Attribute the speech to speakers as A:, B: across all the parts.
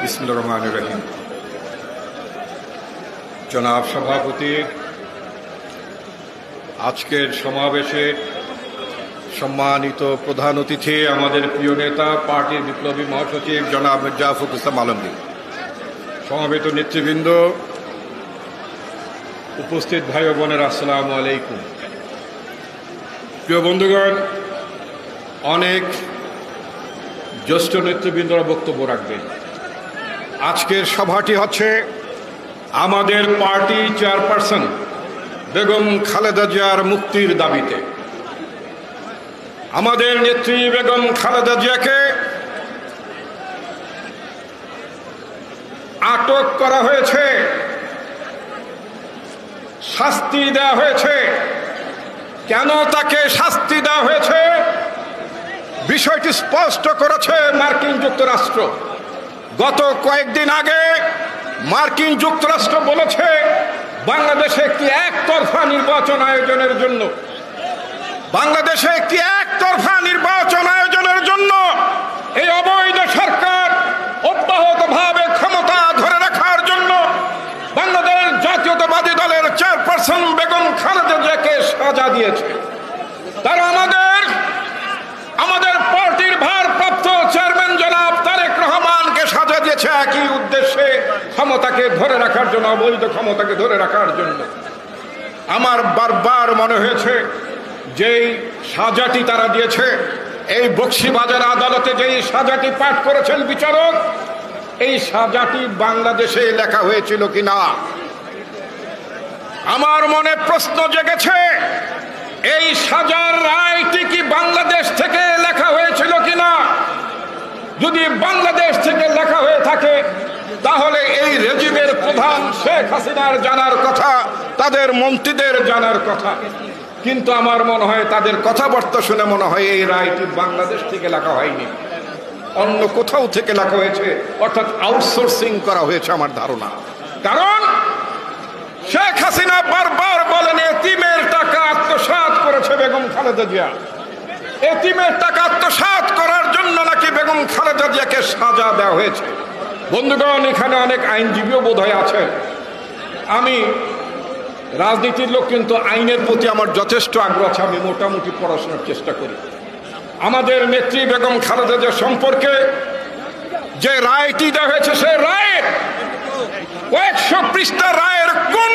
A: বিসমিল্লাহির রহমানির রহিম। জনাব সভাপতি, আজকের সমাবেশে সম্মানিত প্রধান অতিথি, আমাদের প্রিয় নেতা পার্টির বিপ্লবী মহাসচিব জনাব মির্জা ফখরুল ইসলাম আলমগীর, সমবেত নেতৃবৃন্দ, উপস্থিত ভাই ও বোনেরা, আসসালামু আলাইকুম। প্রিয় বন্ধুগণ, অনেক জ্যেষ্ঠ নেতৃবৃন্দরা বক্তব্য রাখবেন। আজকের সভাটি হচ্ছে আমাদের পার্টি চেয়ারপারসন বেগম খালেদা জিয়ার মুক্তির দাবিতে। আমাদের নেত্রী বেগম খালেদা জিয়াকে আটক করা হয়েছে, শাস্তি দেওয়া হয়েছে। কেন তাকে শাস্তি দেওয়া হয়েছে বিষয়টি স্পষ্ট করেছে মার্কিন যুক্তরাষ্ট্র। গত কয়েকদিন আগে মার্কিন যুক্তরাষ্ট্র বলেছে বাংলাদেশে একটি একতরফা নির্বাচন আয়োজনের জন্য এই অবৈধ সরকার অব্যাহতভাবে ক্ষমতা ধরে রাখার জন্য বাংলাদেশ জাতীয়তাবাদী দলের চেয়ারপারসন বেগম খালেদা জিয়াকে সাজা দিয়েছে। তারা আমাদের পার্টির ভারপ্রাপ্ত চেয়ারম্যান জনাব তারেক রহমানকে সাজা দিয়েছে একই উদ্দেশ্যে, ক্ষমতাকে ধরে রাখার জন্য, অবৈধ ক্ষমতাকে ধরে রাখার জন্য। আমার বারবার মনে হয়েছে যেই সাজাটি তারা দিয়েছে, এই বকশীবাজার আদালতে যেই সাজাটি পাঠ করেছেন বিচারক, এই সাজাটি বাংলাদেশে লেখা হয়েছিল কিনা আমার মনে প্রশ্ন জেগেছে। এই সাজার রায়টি কি বাংলাদেশ থেকে লেখা হয়েছিল কিনা? যদি বাংলাদেশ থেকে লেখা হয়ে থাকে তাহলে এই রেজিমের প্রধান শেখ হাসিনার জানার কথা, তাদের মন্ত্রীদের জানার কথা। কিন্তু আমার মনে হয়, তাদের কথাবার্তা শুনে মনে হয় এই রায়টি বাংলাদেশ থেকে লেখা হয়নি, অন্য কোথাও থেকে লেখা হয়েছে, অর্থাৎ আউটসোর্সিং করা হয়েছে আমার ধারণা। কারণ শেখ হাসিনা বারবার বলেন এতিমের টাকা আত্মসাৎ করেছে বেগম খালেদা জিয়া। এতিমের টাকা আত্মসাৎ করার জন্য নাকি বেগম খালেদা জিয়াকে সাজা দেওয়া হয়েছে। বন্ধুগণ, এখানে অনেক আইনজীবীও বোধহয় আছেন। আমি রাজনীতির লোক, কিন্তু আইনের প্রতি আমার যথেষ্ট আগ্রহ আছে। আমি মোটামুটি পড়াশোনার চেষ্টা করি। আমাদের নেত্রী বেগম খালেদা জিয়া সম্পর্কে যে রায়টি দেওয়া হয়েছে, সে রায়ের কয়েকশো পৃষ্ঠা রায়ের কোন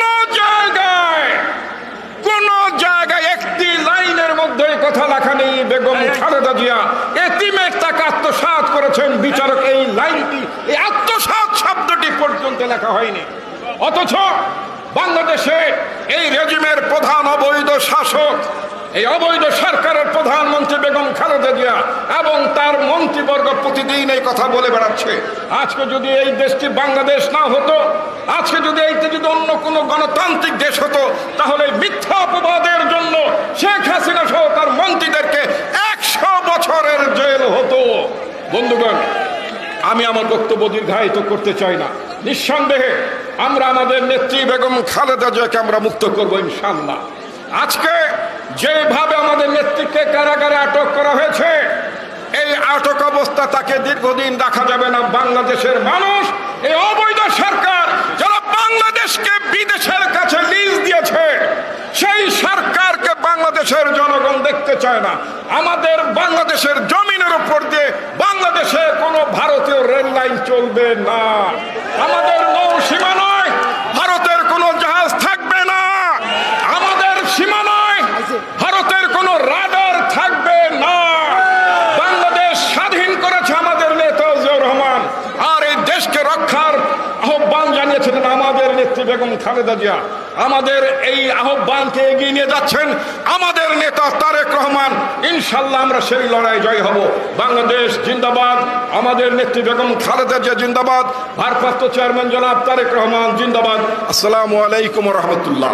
A: জায়গায় একটি লাইনের মধ্যে কথা লেখা নেই বেগম খালেদা জিয়া এতিমের টাকা আত্মসাৎ করেছেন। বিচারক এই লাইনটি, এই আত্মসাৎ শব্দটি পর্যন্ত লেখা হয়নি। অথচ বাংলাদেশে এই রেজিমের প্রধান অবৈধ শাসক, এই অবৈধ সরকারের প্রধানমন্ত্রী বেগম খালেদা জিয়া এবং তার মন্ত্রীবর্গ প্রতিদিন এই কথা বলে বেড়াচ্ছে। আজকে যদি এই দেশটি বাংলাদেশ না হতো, আজকে যদি এইটা যদি অন্য কোনো গণতান্ত্রিক দেশ হতো, তাহলে মিথ্যা অপবাদের জন্য শেখ হাসিনা সহ তার মন্ত্রীদেরকে 100 বছরের জেল হতো। বন্ধুগণ, আমি আমার বক্তব্য দীর্ঘায়িত করতে চাই না। নিঃসন্দেহে আমরা আমাদের নেত্রী বেগম খালেদা জিয়াকে আমরা মুক্ত করবো ইনশাআল্লাহ। আজকে যেভাবে আমাদের নেত্রীকে কারাগারে আটক করা হয়েছে, এই আটক অবস্থা তাকে দীর্ঘদিন রাখা যাবে না। বাংলাদেশের মানুষ, এই অবৈধ সরকার যারা বাংলাদেশকে বিদেশের কাছে লিজ দিয়েছে, সেই সরকারকে বাংলাদেশের জনগণ দেখতে চায় না। আমাদের বাংলাদেশের জমিনের উপর দিয়ে বাংলাদেশে কোনো ভারতীয় রেল লাইন চলবে না। আমাদের নৌ সীমানায় ভারতের কোনো জাহাজ থাকবে না। আমাদের সীমানায় ভারতের কোনো রাডার থাকবে না। বাংলাদেশ স্বাধীন করেছে আমাদের নেতা জিয়াউর রহমান, আর এই দেশকে রক্ষার আহ্বান জানিয়েছিলেন আমাদের নেত্রী বেগম খালেদা জিয়া। আমাদের এই আহ্বানকে এগিয়ে নিয়ে যাচ্ছেন আমাদের নেতা তারেক রহমান। ইনশাল্লাহ আমরা সেই লড়াই জয় হব। বাংলাদেশ জিন্দাবাদ, আমাদের নেত্রী বেগম খালেদা জিয়া জিন্দাবাদ, ভারপ্রাপ্ত চেয়ারম্যান জনাব তারেক রহমান জিন্দাবাদ। আসসালামু আলাইকুম ওয়া রাহমাতুল্লাহ।